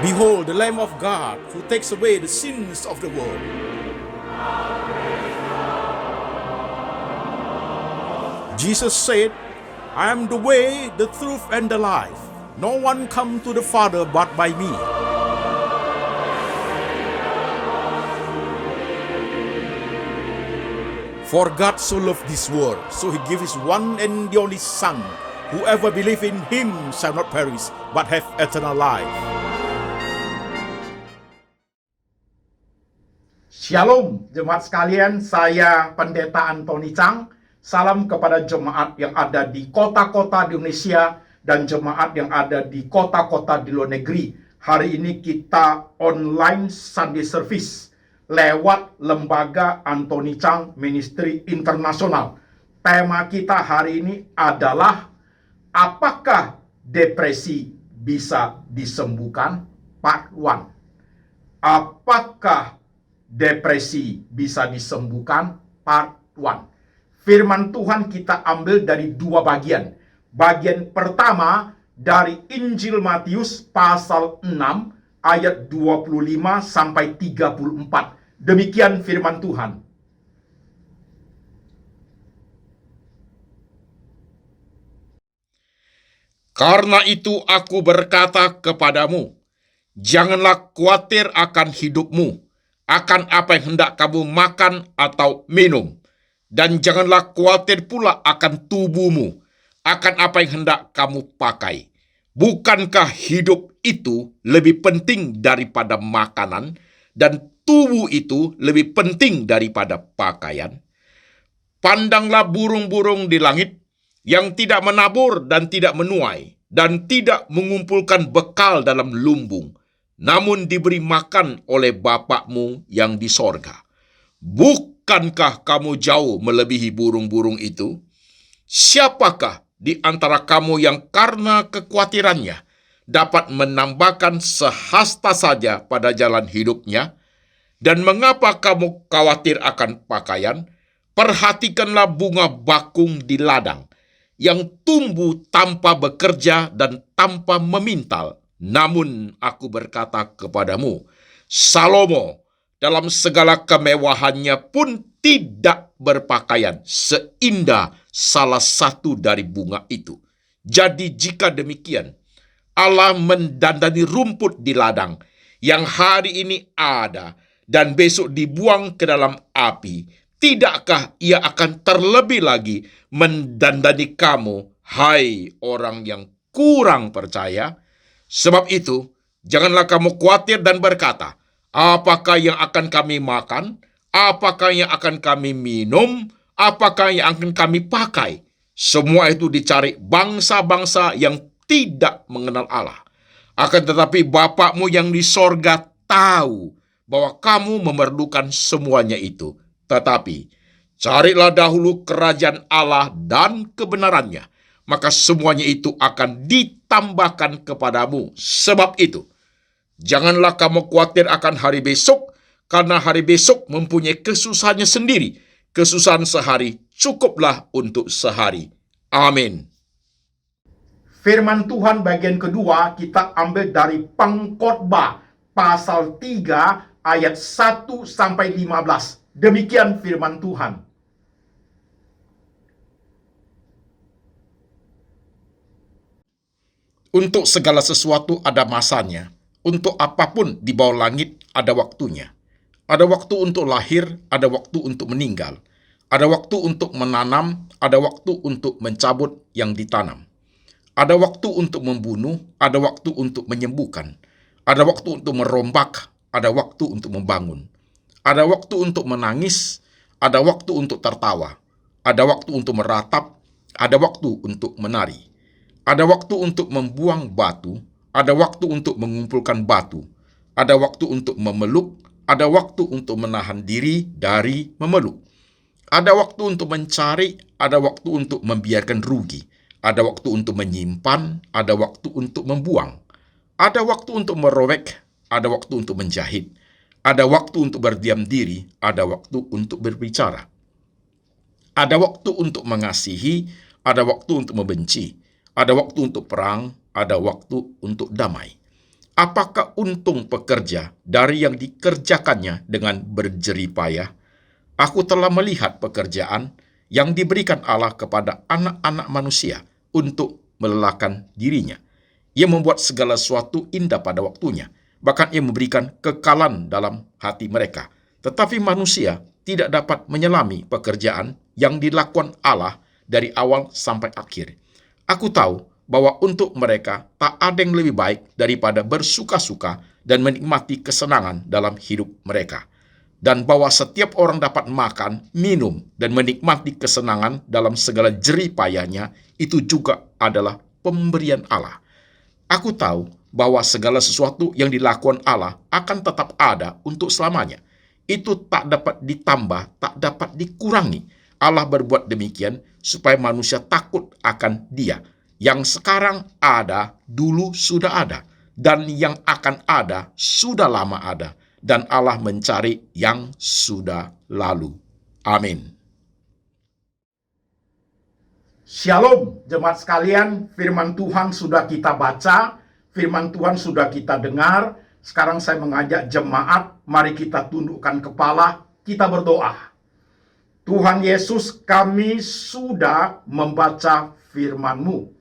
Behold, the Lamb of God who takes away the sins of the world. Jesus said, I am the way, the truth, and the life. No one come to the Father but by me. For God so loved this world, so he gave his one and the only Son. Whoever believe in him shall not perish, but have eternal life. Shalom jemaat sekalian, saya Pendeta Antoni Chang. Salam kepada jemaat yang ada di kota-kota di Indonesia dan jemaat yang ada di kota-kota di luar negeri. Hari ini kita online Sunday Service lewat lembaga Antoni Chang Ministry Internasional. Tema kita hari ini adalah apakah depresi bisa disembuhkan? Part 1. Apakah depresi bisa disembuhkan? Part 1. Firman Tuhan kita ambil dari dua bagian. Bagian pertama dari Injil Matius pasal 6 ayat 25 sampai 34. Demikian firman Tuhan. Karena itu aku berkata kepadamu, janganlah khawatir akan hidupmu, akan apa yang hendak kamu makan atau minum. Dan janganlah khawatir pula akan tubuhmu, akan apa yang hendak kamu pakai. Bukankah hidup itu lebih penting daripada makanan, dan tubuh itu lebih penting daripada pakaian? Pandanglah burung-burung di langit, yang tidak menabur dan tidak menuai, dan tidak mengumpulkan bekal dalam lumbung, namun diberi makan oleh Bapakmu yang di sorga. Bukankah kamu jauh melebihi burung-burung itu? Siapakah di antara kamu yang karena kekhawatirannya dapat menambahkan sehasta saja pada jalan hidupnya? Dan mengapa kamu khawatir akan pakaian? Perhatikanlah bunga bakung di ladang, yang tumbuh tanpa bekerja dan tanpa memintal. Namun aku berkata kepadamu, Salomo dalam segala kemewahannya pun tidak berpakaian seindah salah satu dari bunga itu. Jadi jika demikian, Allah mendandani rumput di ladang yang hari ini ada dan besok dibuang ke dalam api, tidakkah ia akan terlebih lagi mendandani kamu, hai orang yang kurang percaya? Sebab itu, janganlah kamu khawatir dan berkata, apakah yang akan kami makan? Apakah yang akan kami minum? Apakah yang akan kami pakai? Semua itu dicari bangsa-bangsa yang tidak mengenal Allah. Akan tetapi Bapakmu yang di sorga tahu bahwa kamu memerlukan semuanya itu. Tetapi carilah dahulu kerajaan Allah dan kebenarannya, maka semuanya itu akan ditambahkan kepadamu. Sebab itu, janganlah kamu khawatir akan hari besok, karena hari besok mempunyai kesusahannya sendiri. Kesusahan sehari cukuplah untuk sehari. Amin. Firman Tuhan bagian kedua kita ambil dari Pengkhotbah pasal 3 ayat 1 sampai 15. Demikian firman Tuhan. Untuk segala sesuatu ada masanya. Untuk apapun di bawah langit ada waktunya. Ada waktu untuk lahir, ada waktu untuk meninggal. Ada waktu untuk menanam, ada waktu untuk mencabut yang ditanam. Ada waktu untuk membunuh, ada waktu untuk menyembuhkan. Ada waktu untuk merombak, ada waktu untuk membangun. Ada waktu untuk menangis, ada waktu untuk tertawa. Ada waktu untuk meratap, ada waktu untuk menari. Ada waktu untuk membuang batu, ada waktu untuk mengumpulkan batu. Ada waktu untuk memeluk, ada waktu untuk menahan diri dari memeluk. Ada waktu untuk mencari, ada waktu untuk membiarkan rugi. Ada waktu untuk menyimpan, ada waktu untuk membuang. Ada waktu untuk merobek, ada waktu untuk menjahit. Ada waktu untuk berdiam diri, ada waktu untuk berbicara. Ada waktu untuk mengasihi, ada waktu untuk membenci. Ada waktu untuk perang, ada waktu untuk damai. Apakah untung pekerja dari yang dikerjakannya dengan berjerih payah? Aku telah melihat pekerjaan yang diberikan Allah kepada anak-anak manusia untuk melelahkan dirinya. Ia membuat segala sesuatu indah pada waktunya, bahkan ia memberikan kekalan dalam hati mereka. Tetapi manusia tidak dapat menyelami pekerjaan yang dilakukan Allah dari awal sampai akhir. Aku tahu bahwa untuk mereka tak ada yang lebih baik daripada bersuka-suka dan menikmati kesenangan dalam hidup mereka. Dan bahwa setiap orang dapat makan, minum, dan menikmati kesenangan dalam segala jerih payahnya, itu juga adalah pemberian Allah. Aku tahu bahwa segala sesuatu yang dilakukan Allah akan tetap ada untuk selamanya. Itu tak dapat ditambah, tak dapat dikurangi. Allah berbuat demikian supaya manusia takut akan Dia. Yang sekarang ada, dulu sudah ada, dan yang akan ada, sudah lama ada, dan Allah mencari yang sudah lalu. Amin. Shalom, jemaat sekalian. Firman Tuhan sudah kita baca, firman Tuhan sudah kita dengar. Sekarang saya mengajak jemaat, mari kita tundukkan kepala, kita berdoa. Tuhan Yesus, kami sudah membaca firman-Mu.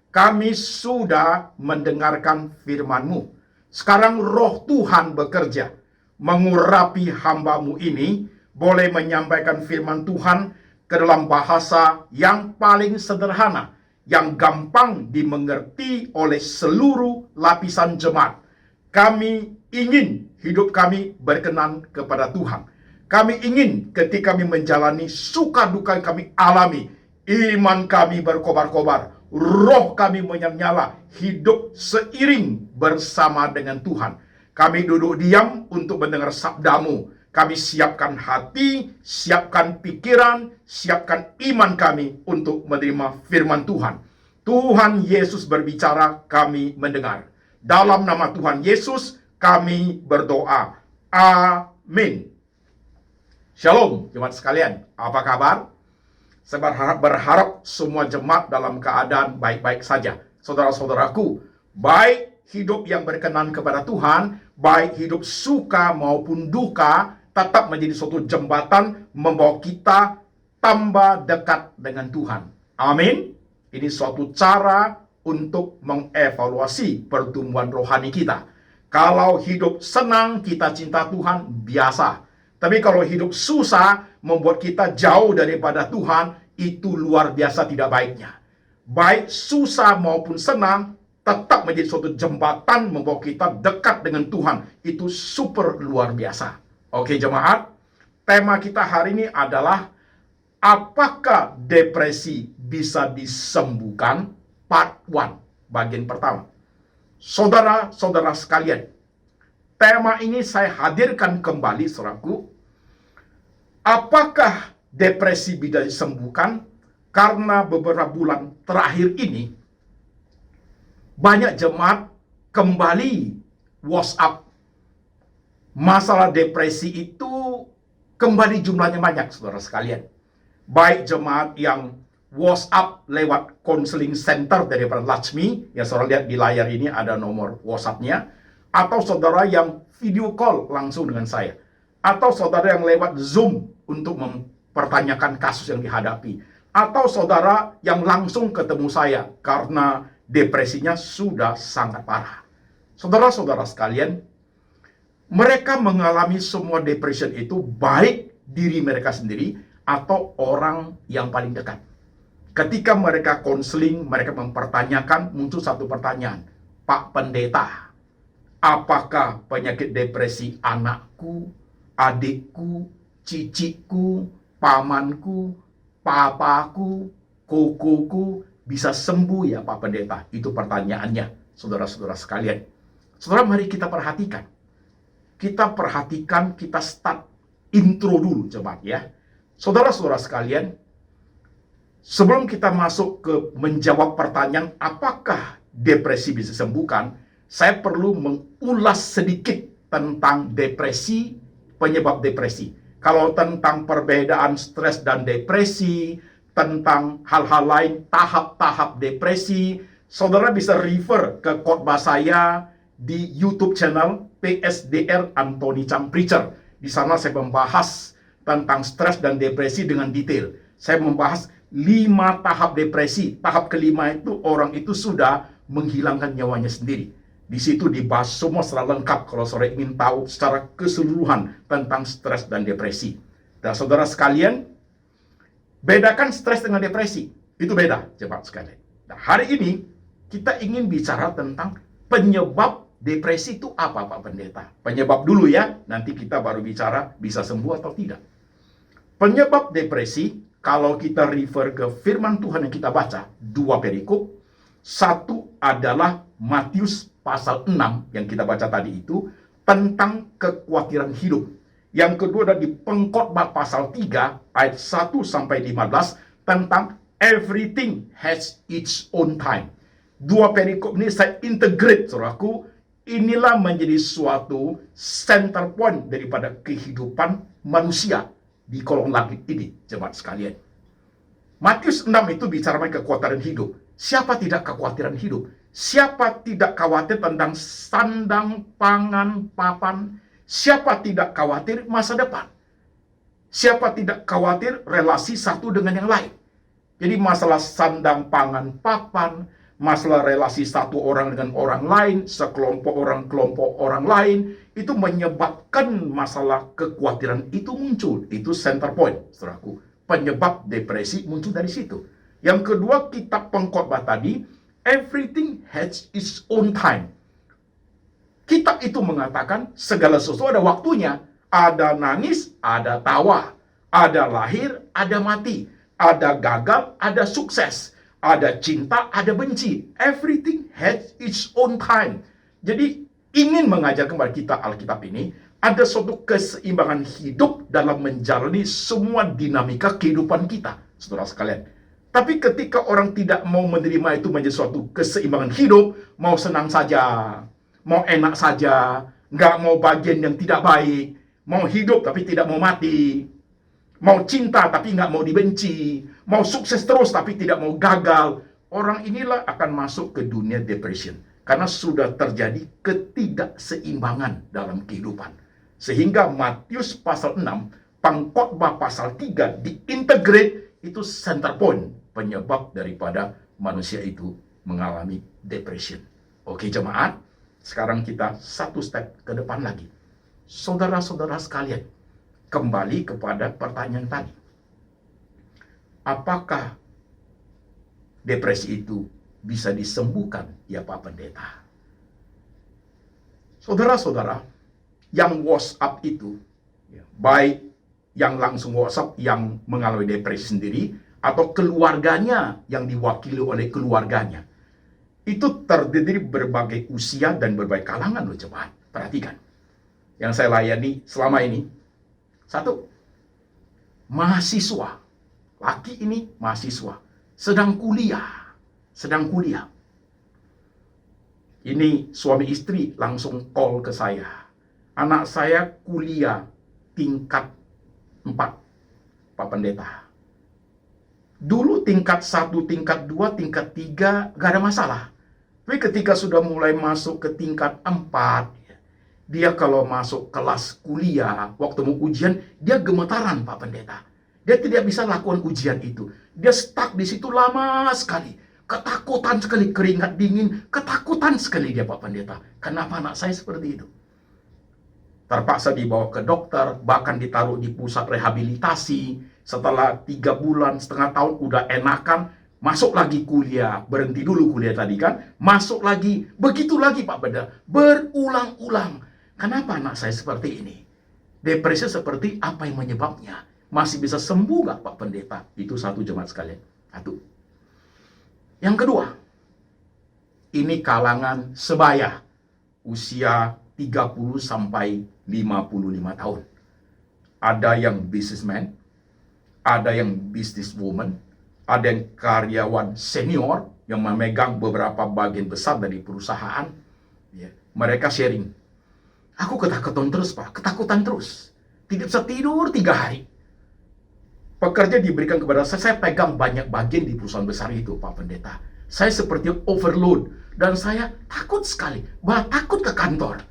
Kami sudah mendengarkan firman-Mu. Sekarang roh Tuhan bekerja, mengurapi hamba-Mu ini, boleh menyampaikan firman Tuhan ke dalam bahasa yang paling sederhana, yang gampang dimengerti oleh seluruh lapisan jemaat. Kami ingin hidup kami berkenan kepada Tuhan. Kami ingin ketika kami menjalani suka duka yang kami alami, iman kami berkobar-kobar, roh kami menyala, hidup seiring bersama dengan Tuhan. Kami duduk diam untuk mendengar sabda-Mu. Kami siapkan hati, siapkan pikiran, siapkan iman kami untuk menerima firman Tuhan. Tuhan Yesus berbicara, kami mendengar. Dalam nama Tuhan Yesus, kami berdoa. Amin. Shalom, jemaat sekalian. Apa kabar? Saya berharap semua jemaat dalam keadaan baik-baik saja. Saudara-saudaraku, baik hidup yang berkenan kepada Tuhan, baik hidup suka maupun duka, tetap menjadi suatu jembatan membawa kita tambah dekat dengan Tuhan. Amin. Ini suatu cara untuk mengevaluasi pertumbuhan rohani kita. Kalau hidup senang, kita cinta Tuhan, biasa. Tapi kalau hidup susah, membuat kita jauh daripada Tuhan, itu luar biasa tidak baiknya. Baik susah maupun senang, tetap menjadi suatu jembatan membawa kita dekat dengan Tuhan. Itu super luar biasa. Oke jemaat, tema kita hari ini adalah apakah depresi bisa disembuhkan? Part 1, bagian pertama. Saudara-saudara sekalian, tema ini saya hadirkan kembali, saudaraku. Apakah depresi bisa disembuhkan? Karena beberapa bulan terakhir ini, banyak jemaat kembali WhatsApp. Masalah depresi itu kembali jumlahnya banyak, saudara sekalian. Baik jemaat yang WhatsApp lewat counseling center daripada Laxmi, yang saudara lihat di layar ini ada nomor WhatsApp-nya, atau saudara yang video call langsung dengan saya, atau saudara yang lewat Zoom untuk mempertanyakan kasus yang dihadapi, atau saudara yang langsung ketemu saya karena depresinya sudah sangat parah. Saudara-saudara sekalian, mereka mengalami semua depression itu baik diri mereka sendiri atau orang yang paling dekat. Ketika mereka konseling, mereka mempertanyakan, muncul satu pertanyaan. Pak Pendeta, apakah penyakit depresi anakku, adikku, ciciku, pamanku, papaku, kokoku bisa sembuh ya Pak Pendeta? Itu pertanyaannya, saudara-saudara sekalian. Saudara, mari kita perhatikan. Kita perhatikan, kita start intro dulu jemaat ya. Saudara-saudara sekalian, sebelum kita masuk ke menjawab pertanyaan apakah depresi bisa disembuhkan, saya perlu mengulas sedikit tentang depresi, penyebab depresi. Kalau tentang perbedaan stres dan depresi, tentang hal-hal lain, tahap-tahap depresi, saudara bisa refer ke khotbah saya di YouTube channel PSDR Anthony Chang Preacher. Di sana saya membahas tentang stres dan depresi dengan detail. Saya membahas 5 tahap depresi. Tahap kelima itu orang itu sudah menghilangkan nyawanya sendiri. Di situ dibahas semua secara lengkap kalau saudara ingin tahu secara keseluruhan tentang stres dan depresi. Dan saudara sekalian, bedakan stres dengan depresi. Itu beda, jemaat sekalian. Nah, hari ini kita ingin bicara tentang penyebab depresi itu apa, Pak Pendeta? Penyebab dulu ya, nanti kita baru bicara bisa sembuh atau tidak. Penyebab depresi, kalau kita refer ke firman Tuhan yang kita baca, 2 perikop. Satu adalah Matius pasal 6 yang kita baca tadi itu, tentang kekhawatiran hidup. Yang kedua ada di Pengkhotbah pasal 3 ayat 1 sampai 15 tentang everything has its own time. 2 perikop ini saya integrate, saudaraku. Inilah menjadi suatu center point daripada kehidupan manusia di kolong langit ini, jemaat sekalian. Matius 6 itu bicara mengenai kekhawatiran hidup. Siapa tidak kekhawatiran hidup? Siapa tidak khawatir tentang sandang, pangan, papan? Siapa tidak khawatir masa depan? Siapa tidak khawatir relasi satu dengan yang lain? Jadi masalah sandang, pangan, papan, masalah relasi satu orang dengan orang lain, kelompok orang lain, itu menyebabkan masalah kekhawatiran itu muncul. Itu center point, saudaraku. Penyebab depresi muncul dari situ. Yang kedua, kitab Pengkhotbah tadi, everything has its own time. Kitab itu mengatakan segala sesuatu ada waktunya. Ada nangis, ada tawa. Ada lahir, ada mati. Ada gagal, ada sukses. Ada cinta, ada benci. Everything has its own time. Jadi ingin mengajar kepada kita Alkitab ini, ada suatu keseimbangan hidup dalam menjalani semua dinamika kehidupan kita, saudara sekalian. Tapi ketika orang tidak mau menerima itu menjadi suatu keseimbangan hidup, mau senang saja, mau enak saja, nggak mau bagian yang tidak baik, mau hidup tapi tidak mau mati, mau cinta tapi nggak mau dibenci, mau sukses terus tapi tidak mau gagal, orang inilah akan masuk ke dunia depression. Karena sudah terjadi ketidakseimbangan dalam kehidupan. Sehingga Matius pasal 6, Pengkhotbah pasal 3 diintegrate, itu center point penyebab daripada manusia itu mengalami depression. Oke jemaat, sekarang kita satu step ke depan lagi. Saudara-saudara sekalian, kembali kepada pertanyaan tadi. Apakah depresi itu bisa disembuhkan, ya Pak Pendeta? Saudara-saudara, yang WhatsApp itu, baik yang langsung WhatsApp yang mengalami depresi sendiri, atau keluarganya yang diwakili oleh keluarganya, itu terdiri berbagai usia dan berbagai kalangan loh jemaat. Perhatikan, yang saya layani selama ini, satu, mahasiswa, laki ini mahasiswa, sedang kuliah. Ini suami istri langsung call ke saya. Anak saya kuliah tingkat 4, Pak Pendeta. Dulu tingkat 1, tingkat 2, tingkat 3 gak ada masalah. Tapi ketika sudah mulai masuk ke tingkat 4, dia kalau masuk kelas kuliah, waktu mau ujian, dia gemetaran Pak Pendeta. Dia tidak bisa lakukan ujian itu. Dia stuck di situ lama sekali. Ketakutan sekali, keringat dingin, ketakutan sekali dia Pak Pendeta. Kenapa anak saya seperti itu? Terpaksa dibawa ke dokter, bahkan ditaruh di pusat rehabilitasi. Setelah 3 bulan, setengah tahun udah enakan, masuk lagi kuliah. Berhenti dulu kuliah tadi kan, masuk lagi, begitu lagi Pak Pendeta. Berulang-ulang. Kenapa anak saya seperti ini? Depresi seperti apa yang menyebabnya? Masih bisa sembuh nggak Pak Pendeta? Itu satu jemaat sekalian. Satu. Yang kedua, ini kalangan sebaya, usia 30 sampai 55 tahun. Ada yang businessman, ada yang businesswoman, ada yang karyawan senior yang memegang beberapa bagian besar dari perusahaan. Ya, mereka sharing. Aku ketakutan terus Pak, ketakutan terus. Tidak bisa tidur 3 hari. Pekerja diberikan kepada saya pegang banyak bagian di perusahaan besar itu Pak Pendeta. Saya seperti overload. Dan saya takut sekali, bahkan takut ke kantor.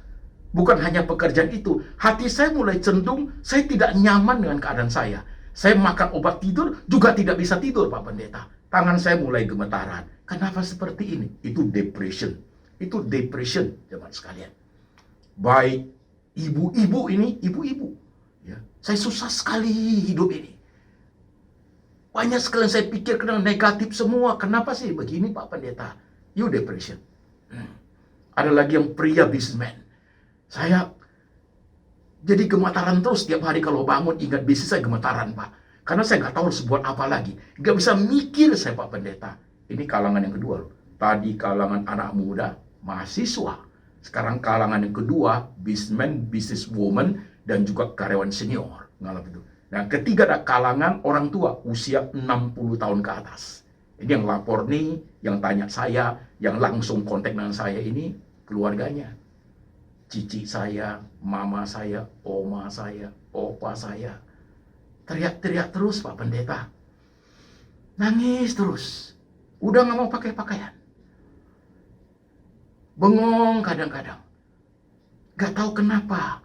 Bukan hanya pekerjaan itu, hati saya mulai cenderung, saya tidak nyaman dengan keadaan saya. Saya makan obat tidur, juga tidak bisa tidur, Pak Pendeta. Tangan saya mulai gemetaran. Kenapa seperti ini? Itu depression. Itu depression, jemaat sekalian. Baik ibu-ibu ini, ibu-ibu. Ya, saya susah sekali hidup ini. Banyak sekali yang saya pikir kena negatif semua. Kenapa sih begini, Pak Pendeta? You depression. Ada lagi yang pria businessman. Saya jadi gemetaran terus tiap hari kalau bangun ingat bisnis saya gemetaran, Pak. Karena saya nggak tahu harus buat apa lagi. Nggak bisa mikir saya, Pak Pendeta. Ini kalangan yang kedua loh. Tadi kalangan anak muda, mahasiswa. Sekarang kalangan yang kedua, businessman, businesswoman, dan juga karyawan senior. Ngalap itu. Nah, ketiga ada kalangan orang tua, usia 60 tahun ke atas. Ini yang lapor nih, yang tanya saya, yang langsung kontak dengan saya ini, keluarganya. Cici saya, mama saya, oma saya, opa saya. Teriak-teriak terus, Pak Pendeta. Nangis terus. Udah nggak mau pakai pakaian. Bengong kadang-kadang. Gak tahu kenapa.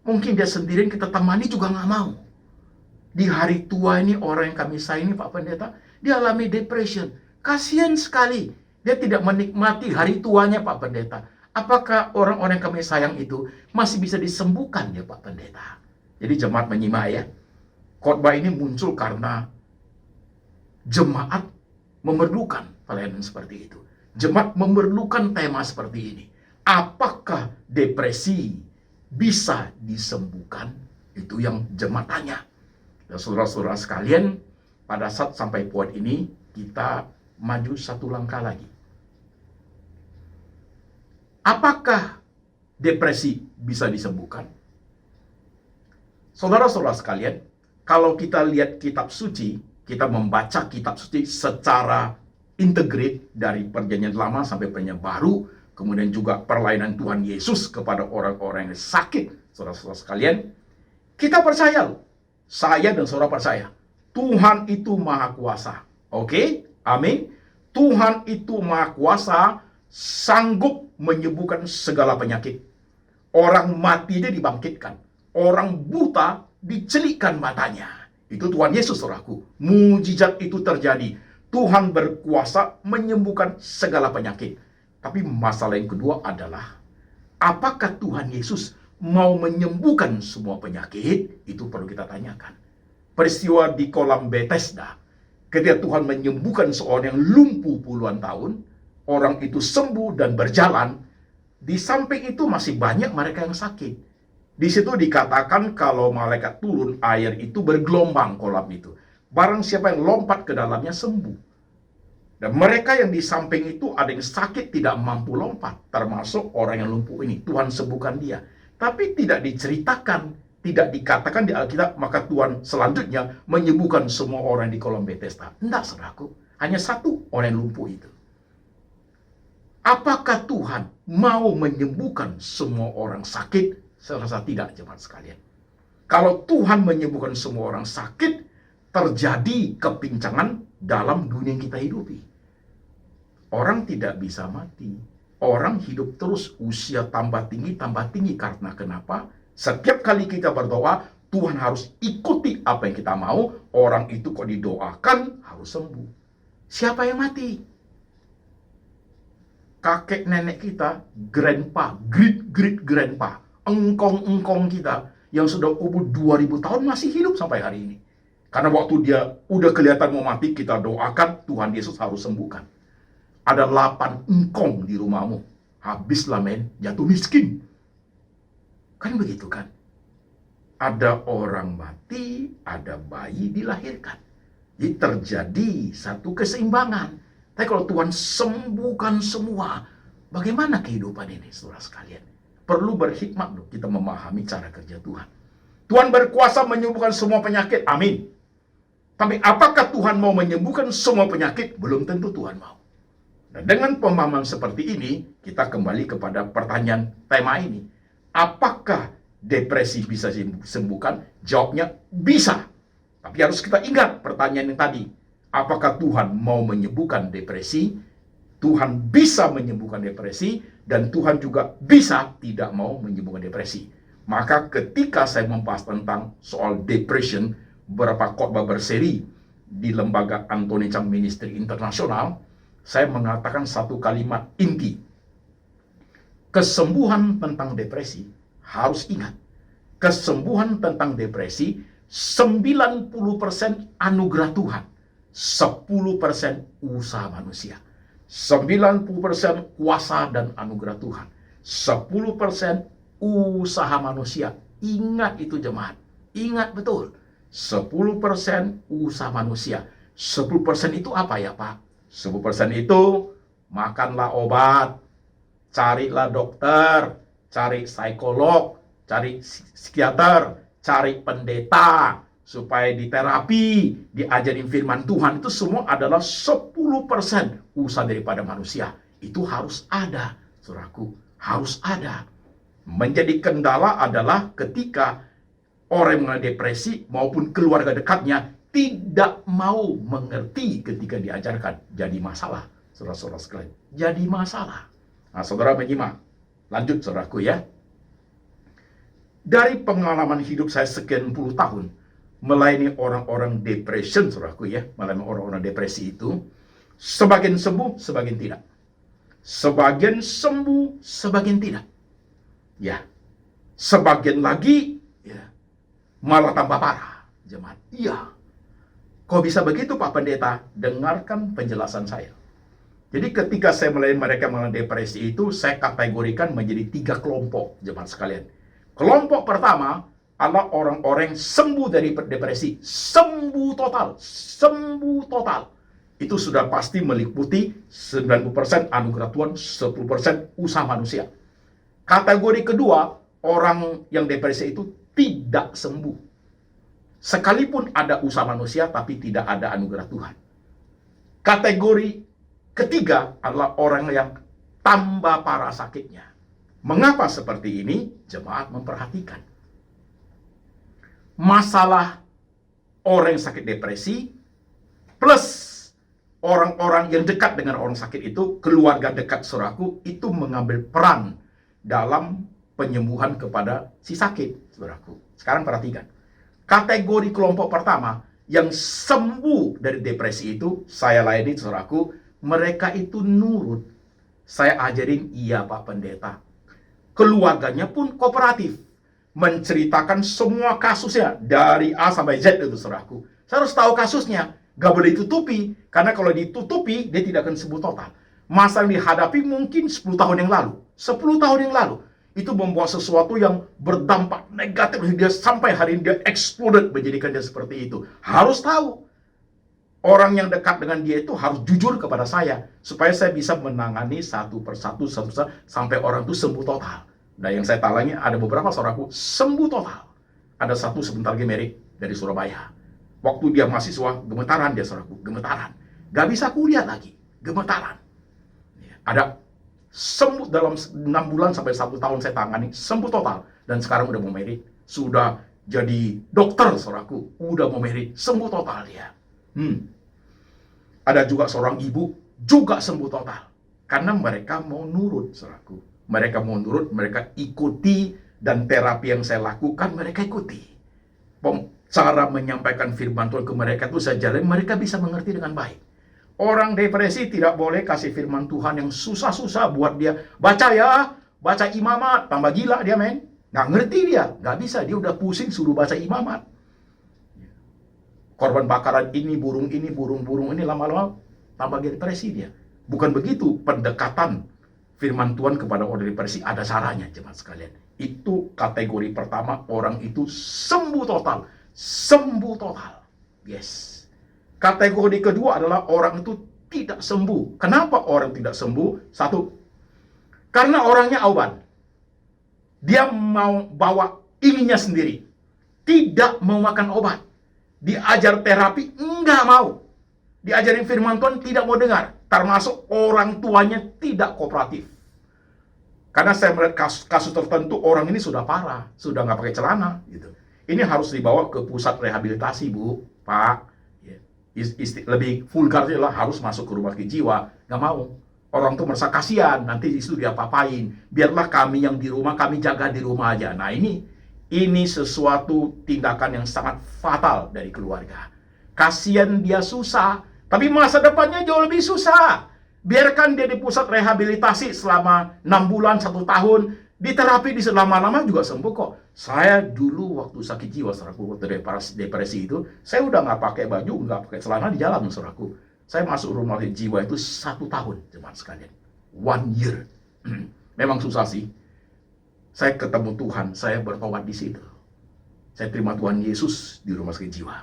Mungkin dia sendirian, kita temani juga nggak mau. Di hari tua ini, orang yang kami sayang ini, Pak Pendeta, dia alami depression. Kasihan sekali. Dia tidak menikmati hari tuanya, Pak Pendeta. Apakah orang-orang yang kami sayang itu masih bisa disembuhkan ya, Pak Pendeta? Jadi jemaat menyimak ya. Khotbah ini muncul karena jemaat memerlukan pelayanan seperti itu. Jemaat memerlukan tema seperti ini. Apakah depresi bisa disembuhkan? Itu yang jemaat tanya. Dan saudara-saudara sekalian, pada saat sampai poin ini, kita maju satu langkah lagi. Apakah depresi bisa disembuhkan? Saudara-saudara sekalian, kalau kita lihat kitab suci, kita membaca kitab suci secara integrate dari perjanjian lama sampai perjanjian baru, kemudian juga perlainan Tuhan Yesus kepada orang-orang yang sakit, saudara-saudara sekalian, kita percaya, saya dan saudara percaya, Tuhan itu maha kuasa. Oke? Amin. Tuhan itu maha kuasa, sanggup menyembuhkan segala penyakit. Orang mati dia dibangkitkan. Orang buta dicelikkan matanya. Itu Tuhan Yesus, saudaraku. Mujizat itu terjadi. Tuhan berkuasa menyembuhkan segala penyakit. Tapi masalah yang kedua adalah, apakah Tuhan Yesus mau menyembuhkan semua penyakit? Itu perlu kita tanyakan. Peristiwa di kolam Bethesda, ketika Tuhan menyembuhkan seorang yang lumpuh puluhan tahun, orang itu sembuh dan berjalan. Di samping itu masih banyak mereka yang sakit. Di situ dikatakan kalau malaikat turun, air itu bergelombang kolam itu. Barang siapa yang lompat ke dalamnya sembuh. Dan mereka yang di samping itu ada yang sakit tidak mampu lompat, termasuk orang yang lumpuh ini. Tuhan sembuhkan dia. Tapi tidak diceritakan, tidak dikatakan di Alkitab, maka Tuhan selanjutnya menyembuhkan semua orang di kolam Bethesda. Tidak, saudaraku. Hanya satu orang yang lumpuh itu. Apakah Tuhan mau menyembuhkan semua orang sakit? Saya rasa tidak, jemaat sekalian. Kalau Tuhan menyembuhkan semua orang sakit, terjadi kepincangan dalam dunia yang kita hidupi. Orang tidak bisa mati. Orang hidup terus, usia tambah tinggi. Karena kenapa? Setiap kali kita berdoa, Tuhan harus ikuti apa yang kita mau. Orang itu kok didoakan, harus sembuh. Siapa yang mati? Kakek nenek kita, grandpa, great grandpa, engkong kita yang sudah umur 2000 tahun masih hidup sampai hari ini. Karena waktu dia udah kelihatan mau mati, kita doakan Tuhan Yesus harus sembuhkan. Ada 8 engkong di rumahmu, habislah men, jatuh miskin. Kan begitu kan? Ada orang mati, ada bayi dilahirkan. Jadi terjadi satu keseimbangan. Tapi kalau Tuhan sembuhkan semua, bagaimana kehidupan ini, saudara sekalian? Perlu berhikmat loh kita memahami cara kerja Tuhan. Tuhan berkuasa menyembuhkan semua penyakit, amin. Tapi apakah Tuhan mau menyembuhkan semua penyakit? Belum tentu Tuhan mau. Nah, dengan pemahaman seperti ini, kita kembali kepada pertanyaan tema ini. Apakah depresi bisa disembuhkan? Jawabnya bisa. Tapi harus kita ingat pertanyaan yang tadi. Apakah Tuhan mau menyembuhkan depresi? Tuhan bisa menyembuhkan depresi, dan Tuhan juga bisa tidak mau menyembuhkan depresi. Maka ketika saya membahas tentang soal depression, beberapa khotbah berseri di lembaga Anthony Chang Ministry Internasional, saya mengatakan satu kalimat inti. Kesembuhan tentang depresi, harus ingat, kesembuhan tentang depresi 90% anugerah Tuhan, 10% usaha manusia. 90% kuasa dan anugerah Tuhan, 10% usaha manusia. Ingat itu jemaat, ingat betul. 10% usaha manusia. 10% itu apa ya Pak? 10% itu makanlah obat, carilah dokter, cari psikolog, cari psikiater, cari pendeta, supaya diterapi, diajarin firman Tuhan. Itu semua adalah 10% usaha daripada manusia. Itu harus ada, saudaraku, harus ada. Menjadi kendala adalah ketika orang yang mengalami depresi maupun keluarga dekatnya tidak mau mengerti ketika diajarkan. Jadi masalah, saudara-saudara sekalian. Jadi masalah. Nah, saudara menyimak. Lanjut, saudaraku ya. Dari pengalaman hidup saya sekian puluh tahun, melayani orang-orang depression, saudaraku ya, melayani orang-orang depresi itu, sebagian sembuh, sebagian tidak. Sebagian sembuh, sebagian tidak. Ya, sebagian lagi, ya, malah tambah parah, jemaat. Iya. Kok bisa begitu, Pak Pendeta? Dengarkan penjelasan saya. Jadi ketika saya melayani mereka mengalami depresi itu, saya kategorikan menjadi 3 kelompok, jemaat sekalian. Kelompok pertama adalah orang-orang sembuh dari depresi, sembuh total, sembuh total. Itu sudah pasti meliputi 90% anugerah Tuhan, 10% usaha manusia. Kategori kedua, orang yang depresi itu tidak sembuh. Sekalipun ada usaha manusia, tapi tidak ada anugerah Tuhan. Kategori ketiga adalah orang yang tambah parah sakitnya. Mengapa seperti ini? Jemaat memperhatikan. Masalah orang yang sakit depresi plus orang-orang yang dekat dengan orang sakit itu, keluarga dekat saudaraku, itu mengambil peran dalam penyembuhan kepada si sakit, saudaraku. Sekarang perhatikan. Kategori kelompok pertama yang sembuh dari depresi itu, saya layani saudaraku, mereka itu nurut. Saya ajarin, iya Pak Pendeta. Keluarganya pun kooperatif. Menceritakan semua kasusnya dari A sampai Z itu saudaraku. Saya harus tahu kasusnya. Gak boleh ditutupi. Karena kalau ditutupi, dia tidak akan sembuh total. Masalah yang dihadapi mungkin 10 tahun yang lalu. 10 tahun yang lalu. Itu membawa sesuatu yang berdampak negatif. Dia sampai hari ini dia exploded menjadikan dia seperti itu. Harus tahu. Orang yang dekat dengan dia itu harus jujur kepada saya. Supaya saya bisa menangani satu persatu sampai orang itu sembuh total. Nah yang saya talangnya ada beberapa saudaraku sembuh total. Ada satu sebentar lagi married dari Surabaya. Waktu dia mahasiswa, gemetaran dia saudaraku, gemetaran. Gak bisa kuliah lagi, gemetaran. Ada sembuh dalam 6 bulan sampai 1 tahun saya tangani, sembuh total. Dan sekarang udah mau married, sudah jadi dokter saudaraku, udah mau married, sembuh total dia. Ada juga seorang ibu, juga sembuh total. Karena mereka mau nurut saudaraku. Mereka mau nurut, mereka ikuti, dan terapi yang saya lakukan mereka ikuti. Cara menyampaikan firman Tuhan ke mereka itu saya jalani, mereka bisa mengerti dengan baik. Orang depresi tidak boleh kasih firman Tuhan yang susah-susah buat dia. Baca ya, baca imamat, tambah gila dia men. Nggak ngerti dia, nggak bisa, dia udah pusing suruh baca imamat. Korban bakaran ini, burung ini, lama-lama tambah depresi dia. Bukan begitu pendekatan firman Tuhan kepada orang depresi, ada caranya jemaat sekalian. Itu kategori pertama, orang itu sembuh total. Sembuh total. Yes. Kategori kedua adalah orang itu tidak sembuh. Kenapa orang tidak sembuh? Satu, karena orangnya auban. Dia mau bawa ininya sendiri. Tidak mau makan obat. Diajar terapi, enggak mau. Diajarin firman Tuhan, tidak mau dengar. Termasuk orang tuanya tidak kooperatif. Karena saya melihat kasus tertentu, orang ini sudah parah. Sudah nggak pakai celana. Gitu. Ini harus dibawa ke pusat rehabilitasi, Bu, Pak. Lebih vulgar adalah harus masuk ke rumah sakit jiwa. Nggak mau. Orang tuh merasa kasihan, nanti itu dia apa-apain. Biarlah kami yang di rumah, kami jaga di rumah aja. Nah ini sesuatu tindakan yang sangat fatal dari keluarga. Kasihan dia susah, tapi masa depannya jauh lebih susah. Biarkan dia di pusat rehabilitasi selama 6 bulan, 1 tahun. Di terapi di lama-lama juga sembuh kok. Saya dulu waktu sakit jiwa, saudaraku, waktu depresi itu, saya udah nggak pakai baju, nggak pakai celana di jalan, saudaraku. Saya masuk rumah sakit jiwa itu 1 tahun, jemaat sekalian. 1 year. Memang susah sih. Saya ketemu Tuhan, saya bertobat di situ. Saya terima Tuhan Yesus di rumah sakit jiwa.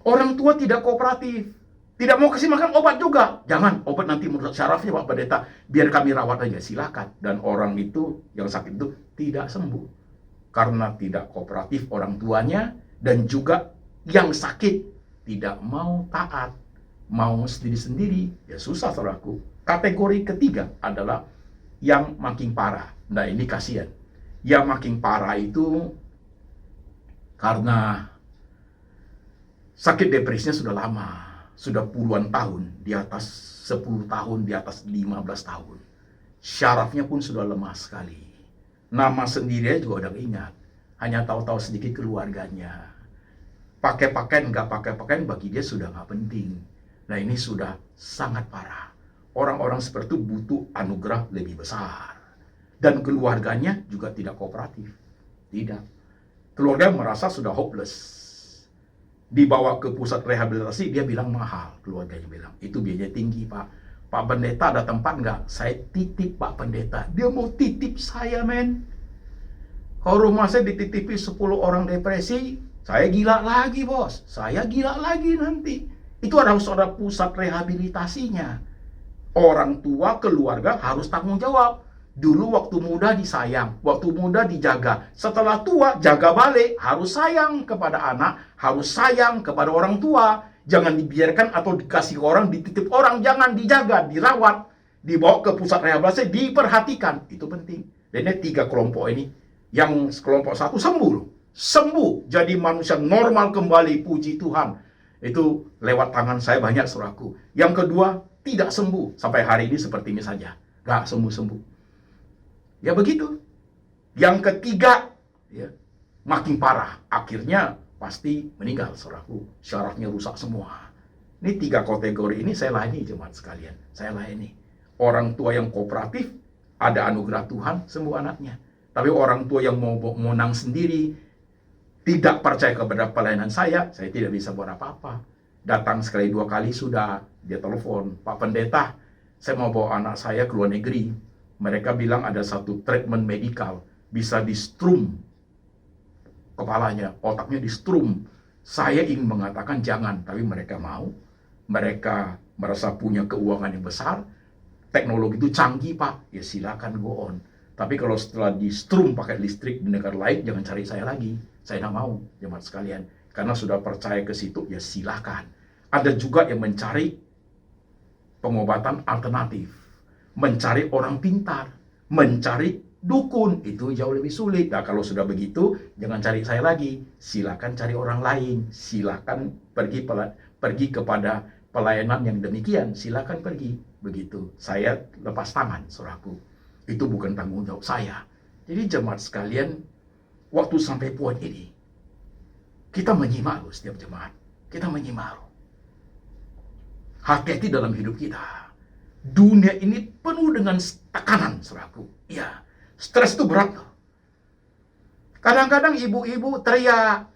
Orang tua tidak kooperatif. Tidak mau kasih makan obat juga. Jangan, obat nanti merusak syarafnya Pak Pendeta. Biar kami rawat aja, silakan. Dan orang itu, yang sakit itu, tidak sembuh. Karena tidak kooperatif orang tuanya, dan juga yang sakit tidak mau taat. Mau sendiri-sendiri, ya susah saudaraku. Kategori ketiga adalah yang makin parah. Nah ini kasihan. Yang makin parah itu karena sakit depresinya sudah lama. Sudah puluhan tahun, di atas 10 tahun, di atas 15 tahun. Syarafnya pun sudah lemah sekali. Nama sendiri juga udah ingat. Hanya tahu-tahu sedikit keluarganya. Pakai pakaian, nggak pakai pakaian, bagi dia sudah nggak penting. Nah ini sudah sangat parah. Orang-orang seperti itu butuh anugerah lebih besar. Dan keluarganya juga tidak kooperatif. Tidak. Keluarga merasa sudah hopeless. Dibawa ke pusat rehabilitasi, dia bilang mahal. Keluarganya bilang, itu biayanya tinggi Pak. Pak Pendeta ada tempat nggak? Saya titip Pak Pendeta. Dia mau titip saya men. Kalau rumah saya dititipi 10 orang depresi, saya gila lagi bos. Saya gila lagi nanti. Itu harus ada pusat rehabilitasinya. Orang tua, keluarga harus tanggung jawab. Dulu waktu muda disayang, waktu muda dijaga. Setelah tua, jaga balik. Harus sayang kepada anak, harus sayang kepada orang tua. Jangan dibiarkan atau dikasih orang, dititip orang. Jangan dijaga, dirawat. Dibawa ke pusat rehabilitasi, diperhatikan. Itu penting. Dan ini 3 kelompok ini. Yang kelompok 1 sembuh. Sembuh, jadi manusia normal kembali, puji Tuhan. Itu lewat tangan saya banyak saudaraku. Yang kedua, tidak sembuh. Sampai hari ini seperti ini saja. Gak sembuh-sembuh. Ya begitu. Yang ketiga, ya, makin parah. Akhirnya pasti meninggal saudaraku. Syarafnya rusak semua. Ini 3 kategori ini saya layani jemaat sekalian. Saya layani. Orang tua yang kooperatif, ada anugerah Tuhan, sembuh anaknya. Tapi orang tua yang mau menang sendiri, tidak percaya kepada pelayanan saya tidak bisa buat apa-apa. Datang sekali 2 kali sudah, dia telepon, Pak Pendeta, saya mau bawa anak saya ke luar negeri. Mereka bilang ada satu treatment medikal, bisa di strum kepalanya, otaknya di strum. Saya ingin mengatakan jangan, tapi mereka mau. Mereka merasa punya keuangan yang besar, teknologi itu canggih Pak, ya silakan go on. Tapi kalau setelah di strum pakai listrik di negara lain, jangan cari saya lagi. Saya tidak mau, jemaat sekalian. Karena sudah percaya ke situ, ya silakan. Ada juga yang mencari pengobatan alternatif. Mencari orang pintar. Mencari dukun. Itu jauh lebih sulit. Nah, kalau sudah begitu, jangan cari saya lagi. Silakan cari orang lain. Silakan pergi kepada pelayanan yang demikian. Silakan pergi. Begitu. Saya lepas tangan, saudaraku. Itu bukan tanggung jawab saya. Jadi jemaat sekalian, waktu sampai poin ini, kita menyimak loh setiap jemaat. Kita menyimak loh. Hati-hati dalam hidup kita. Dunia ini penuh dengan tekanan, saudaraku. Ya, stres itu berat loh. Kadang-kadang ibu-ibu teriak,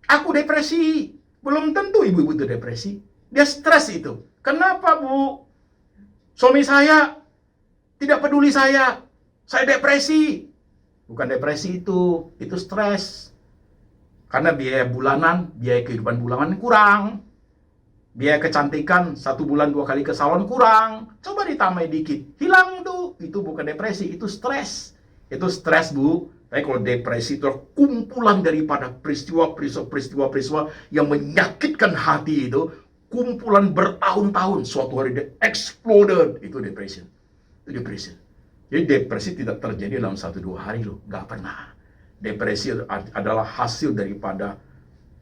aku depresi. Belum tentu ibu-ibu itu depresi. Dia stres itu. Kenapa Bu? Suami saya tidak peduli saya depresi. Bukan depresi itu stres. Karena biaya bulanan, biaya kehidupan bulanan kurang. Biaya kecantikan 1 bulan 2 kali ke salon kurang. Coba ditambah dikit, hilang tuh. Itu bukan depresi, itu stres. Itu stres Bu. Tapi kalau depresi itu kumpulan daripada peristiwa yang menyakitkan hati itu. Kumpulan bertahun-tahun, suatu hari dia exploded. Itu depression. Itu depression. Jadi depresi tidak terjadi dalam 1-2 hari loh, nggak pernah. Depresi adalah hasil daripada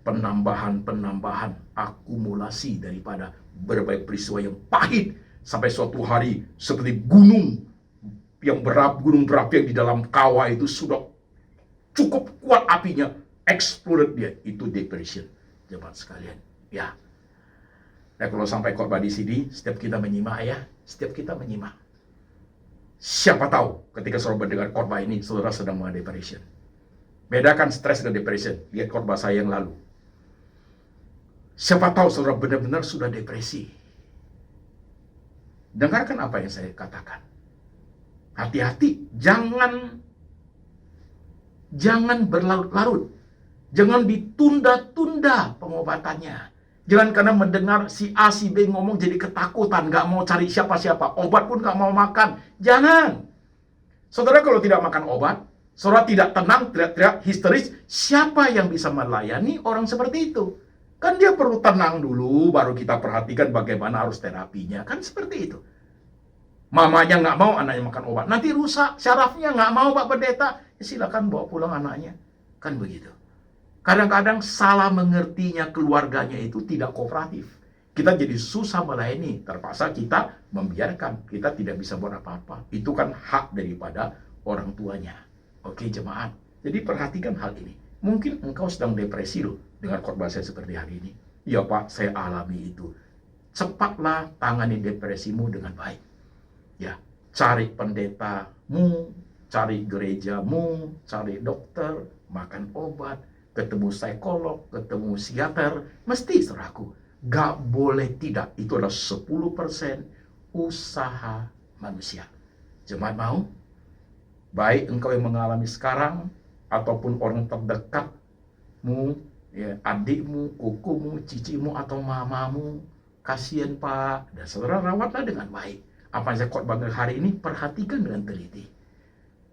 penambahan akumulasi daripada berbagai peristiwa yang pahit Sampai suatu hari seperti gunung gunung berapi yang di dalam kawah itu sudah cukup kuat apinya, explode dia. Itu depression, jemaat sekalian. Ya. Nah, kalau sampai khotbah di sini, setiap kita menyimak ya, setiap kita menyimak. Siapa tahu ketika saudara mendengar khotbah ini, saudara sedang mengalami depression. Bedakan stres dan depression. Lihat khotbah saya yang lalu. Siapa tahu saudara benar-benar sudah depresi. Dengarkan apa yang saya katakan. Hati-hati, jangan berlarut-larut. Jangan ditunda-tunda pengobatannya. Jangan karena mendengar si A, si B ngomong jadi ketakutan, nggak mau cari siapa-siapa. Obat pun nggak mau makan. Jangan. Saudara kalau tidak makan obat, saudara tidak tenang, teriak-teriak, histeris, siapa yang bisa melayani orang seperti itu? Kan dia perlu tenang dulu, baru kita perhatikan bagaimana harus terapinya. Kan seperti itu. Mamanya nggak mau anaknya makan obat. Nanti rusak syarafnya, nggak mau Pak Pendeta. Ya silakan bawa pulang anaknya. Kan begitu. Kadang-kadang salah mengertinya keluarganya itu tidak kooperatif. Kita jadi susah melayani. Terpaksa kita membiarkan. Kita tidak bisa buat apa-apa. Itu kan hak daripada orang tuanya. Oke jemaat. Jadi perhatikan hal ini. Mungkin engkau sedang depresi loh dengan khotbah saya seperti hari ini. Ya Pak, saya alami itu. Cepatlah tangani depresimu dengan baik. Ya, cari pendetamu, cari gerejamu, cari dokter, makan obat, ketemu psikolog, ketemu psikiater. Mesti saudaraku, gak boleh tidak. Itu adalah 10% usaha manusia. Jemaat mau? Baik engkau yang mengalami sekarang, ataupun orang terdekatmu, ya, adikmu, kukumu, cicimu, atau mamamu, kasihan Pak, dan saudara rawatlah dengan baik. Apa yang saya khotbah hari ini, perhatikan dengan teliti.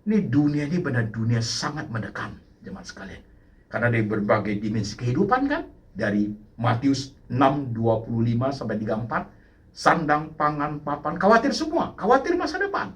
Ini dunia ini benar dunia sangat mendekan, jemaat sekalian. Karena dari berbagai dimensi kehidupan kan, dari Matius 6:25 sampai 34, sandang, pangan, papan, khawatir semua, khawatir masa depan.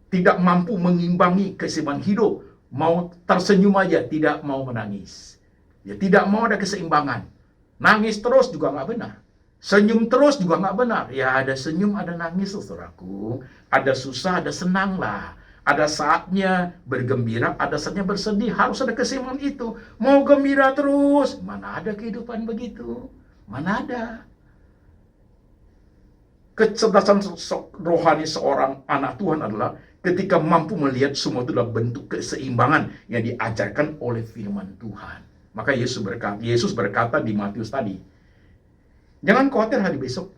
Tidak mampu mengimbangi keseimbangan hidup. Mau tersenyum aja, tidak mau menangis. Ya, tidak mau ada keseimbangan. Nangis terus juga nggak benar. Senyum terus juga nggak benar. Ya ada senyum, ada nangis, saudaraku. Ada susah, ada senang lah. Ada saatnya bergembira, ada saatnya bersedih. Harus ada keseimbangan itu. Mau gembira terus, mana ada kehidupan begitu? Mana ada? Kecerdasan rohani seorang anak Tuhan adalah ketika mampu melihat semua itu adalah bentuk keseimbangan yang diajarkan oleh firman Tuhan. Maka Yesus berkata di Matius tadi, jangan khawatir hari besok.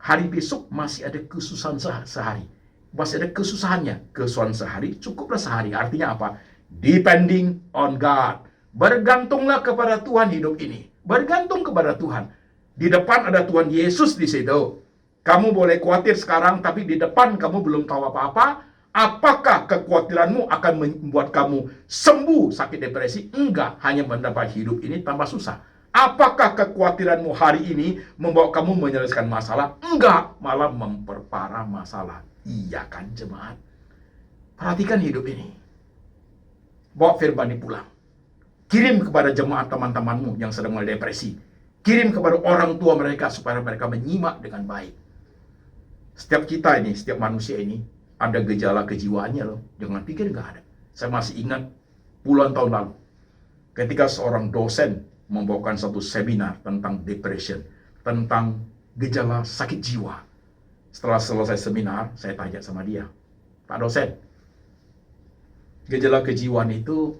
Hari besok masih ada kesusahan sehari. Masih ada kesusahannya. Kesusahan sehari, cukuplah sehari. Artinya apa? Depending on God. Bergantunglah kepada Tuhan hidup ini. Bergantung kepada Tuhan. Di depan ada Tuhan Yesus di situ. Kamu boleh khawatir sekarang, tapi di depan kamu belum tahu apa-apa. Apakah kekhawatiranmu akan membuat kamu sembuh sakit depresi? Enggak, hanya mendapat hidup ini tambah susah. Apakah kekhawatiranmu hari ini membawa kamu menyelesaikan masalah? Enggak, malah memperparah masalah. Iya kan jemaat? Perhatikan hidup ini. Bawa firman ini pulang. Kirim kepada jemaat teman-temanmu yang sedang mengalami depresi. Kirim kepada orang tua mereka supaya mereka menyimak dengan baik. Setiap kita ini, setiap manusia ini, ada gejala kejiwaannya loh. Jangan pikir nggak ada. Saya masih ingat puluhan tahun lalu. Ketika seorang dosen membawakan satu seminar tentang depression. Tentang gejala sakit jiwa. Setelah selesai seminar, saya tanya sama dia. Pak dosen, gejala kejiwaan itu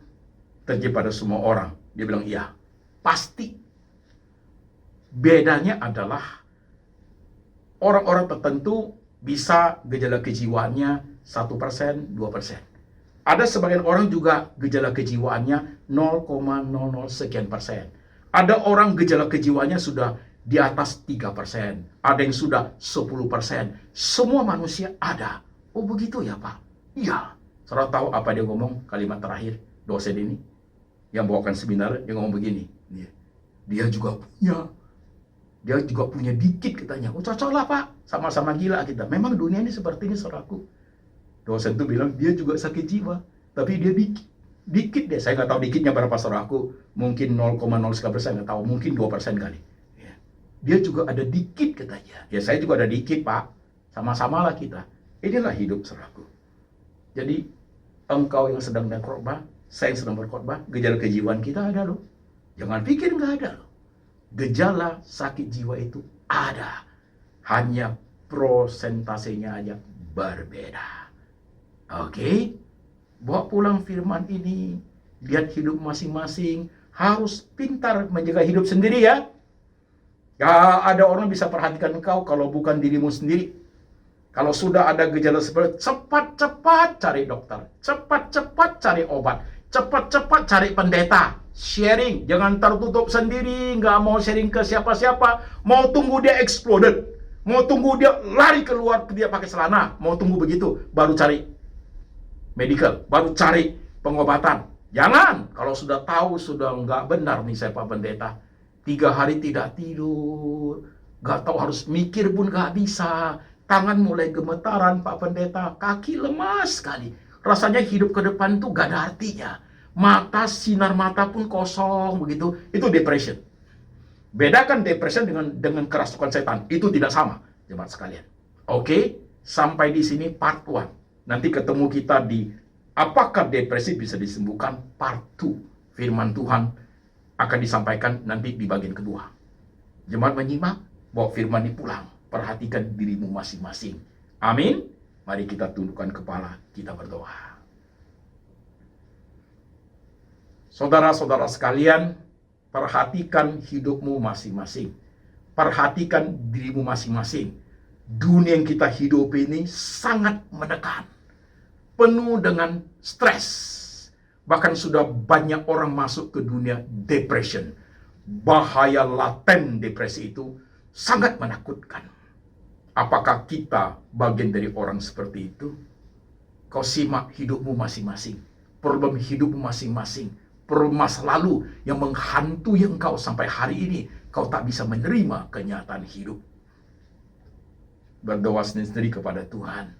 terjadi pada semua orang. Dia bilang iya. Pasti. Bedanya adalah orang-orang tertentu bisa gejala kejiwaannya 1%, 2%. Ada sebagian orang juga gejala kejiwaannya 0,00 sekian persen. Ada orang gejala kejiwaannya sudah di atas 3%. Ada yang sudah 10%. Semua manusia ada. Oh begitu ya Pak? Iya. Saudara tahu apa dia ngomong kalimat terakhir dosen ini? Yang bawakan seminar, dia ngomong begini. Dia juga punya. Dia juga punya dikit katanya. Oh cocok lah Pak. Sama-sama gila kita. Memang dunia ini seperti ini saudaraku. Dosen itu bilang dia juga sakit jiwa. Tapi dia dikit. Dikit deh. Saya nggak tahu dikitnya berapa saudaraku. Mungkin 0,01%. Nggak tahu. Mungkin 2% kali. Ya. Dia juga ada dikit katanya. Ya saya juga ada dikit Pak. Sama-samalah kita. Inilah hidup saudaraku. Jadi engkau yang sedang berkhotbah, saya yang sedang berkhotbah, gejala kejiwaan kita ada loh. Jangan pikir nggak ada loh. Gejala sakit jiwa itu ada. Hanya prosentasenya aja berbeda. Oke? Bawa pulang firman ini. Lihat hidup masing-masing. Harus pintar menjaga hidup sendiri ya. Gak ada orang bisa perhatikan engkau kalau bukan dirimu sendiri. Kalau sudah ada gejala seperti cepat-cepat cari dokter, cepat-cepat cari obat, cepat-cepat cari pendeta, sharing, jangan tertutup sendiri, nggak mau sharing ke siapa-siapa, mau tunggu dia exploded, mau tunggu dia lari keluar dia pakai celana, mau tunggu begitu, baru cari medical, baru cari pengobatan. Jangan, kalau sudah tahu sudah nggak benar nih saya Pak Pendeta, 3 hari tidak tidur, nggak tahu harus mikir pun nggak bisa, tangan mulai gemetaran Pak Pendeta, kaki lemas sekali, rasanya hidup ke depan tuh gak ada artinya, mata sinar mata pun kosong begitu, itu depression. Bedakan depression dengan kerasukan setan, itu tidak sama jemaat sekalian. Oke, sampai di sini part 1. Nanti ketemu kita di apakah depresi bisa disembuhkan part 2. Firman Tuhan akan disampaikan nanti di bagian kedua. Jemaat menyimak, bawa firman ini pulang. Perhatikan dirimu masing-masing. Amin. Mari kita tundukkan kepala, kita berdoa. Saudara-saudara sekalian, perhatikan hidupmu masing-masing. Perhatikan dirimu masing-masing. Dunia yang kita hidup ini sangat menekan. Penuh dengan stres. Bahkan sudah banyak orang masuk ke dunia depression. Bahaya laten depresi itu sangat menakutkan. Apakah kita bagian dari orang seperti itu? Kau simak hidupmu masing-masing. Problem hidupmu masing-masing. Problem masa lalu yang menghantui engkau sampai hari ini. Kau tak bisa menerima kenyataan hidup. Berdoa sendiri kepada Tuhan.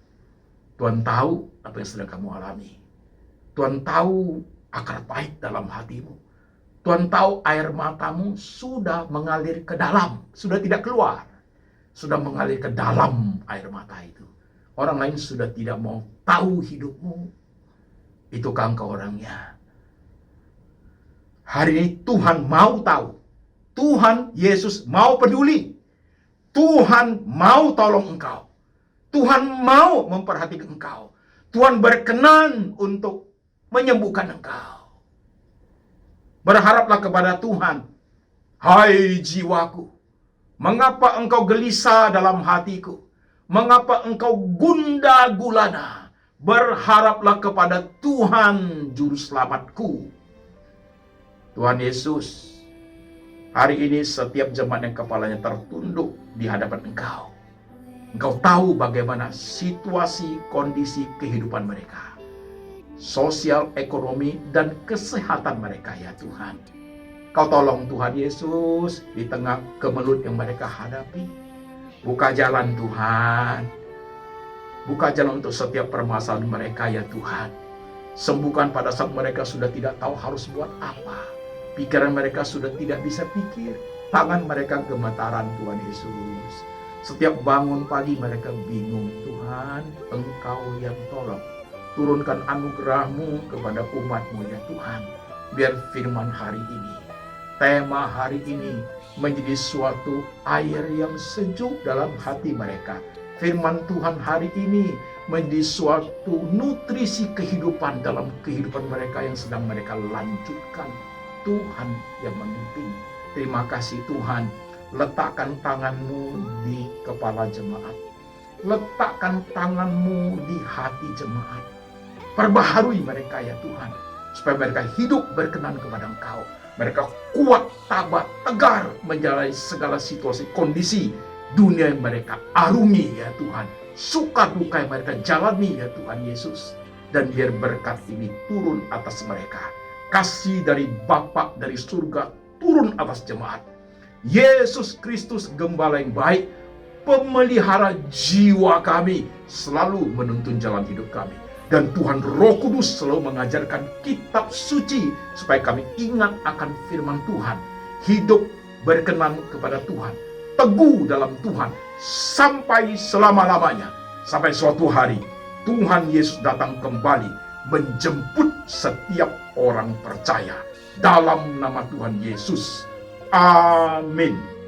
Tuhan tahu apa yang sedang kamu alami. Tuhan tahu akar pahit dalam hatimu. Tuhan tahu air matamu sudah mengalir ke dalam, sudah tidak keluar. Sudah mengalir ke dalam air mata itu. Orang lain sudah tidak mau tahu hidupmu. Itukah engkau orangnya? Hari ini Tuhan mau tahu. Tuhan Yesus mau peduli. Tuhan mau tolong engkau. Tuhan mau memperhatikan engkau. Tuhan berkenan untuk menyembuhkan engkau. Berharaplah kepada Tuhan. Hai jiwaku, mengapa engkau gelisah dalam hatiku? Mengapa engkau gundah gulana? Berharaplah kepada Tuhan juru selamatku. Tuhan Yesus, hari ini setiap jemaat yang kepalanya tertunduk di hadapan engkau. Engkau tahu bagaimana situasi, kondisi kehidupan mereka. Sosial, ekonomi, dan kesehatan mereka ya Tuhan. Kau tolong Tuhan Yesus di tengah kemelut yang mereka hadapi. Buka jalan Tuhan. Buka jalan untuk setiap permasalahan mereka ya Tuhan. Sembuhkan pada saat mereka sudah tidak tahu harus buat apa. Pikiran mereka sudah tidak bisa pikir. Tangan mereka gemetaran Tuhan Yesus. Setiap bangun pagi mereka bingung. Tuhan, Engkau yang tolong. Turunkan anugerah-Mu kepada umat-Mu ya Tuhan. Biar firman hari ini, tema hari ini menjadi suatu air yang sejuk dalam hati mereka. Firman Tuhan hari ini menjadi suatu nutrisi kehidupan dalam kehidupan mereka yang sedang mereka lanjutkan. Tuhan yang memimpin. Terima kasih Tuhan. Letakkan tangan-Mu di kepala jemaat. Letakkan tangan-Mu di hati jemaat. Perbaharui mereka ya Tuhan, supaya mereka hidup berkenan kepada Engkau. Mereka kuat, tabah, tegar menjalani segala situasi, kondisi dunia yang mereka arungi ya Tuhan. Suka duka yang mereka jalani ya Tuhan Yesus. Dan biar berkat ini turun atas mereka. Kasih dari Bapa dari surga turun atas jemaat. Yesus Kristus gembala yang baik, pemelihara jiwa kami, selalu menuntun jalan hidup kami. Dan Tuhan Roh Kudus selalu mengajarkan kitab suci supaya kami ingat akan firman Tuhan. Hidup berkenan kepada Tuhan. teguh dalam Tuhan sampai selama-lamanya. Sampai suatu hari Tuhan Yesus datang kembali menjemput setiap orang percaya. Dalam nama Tuhan Yesus. Amin.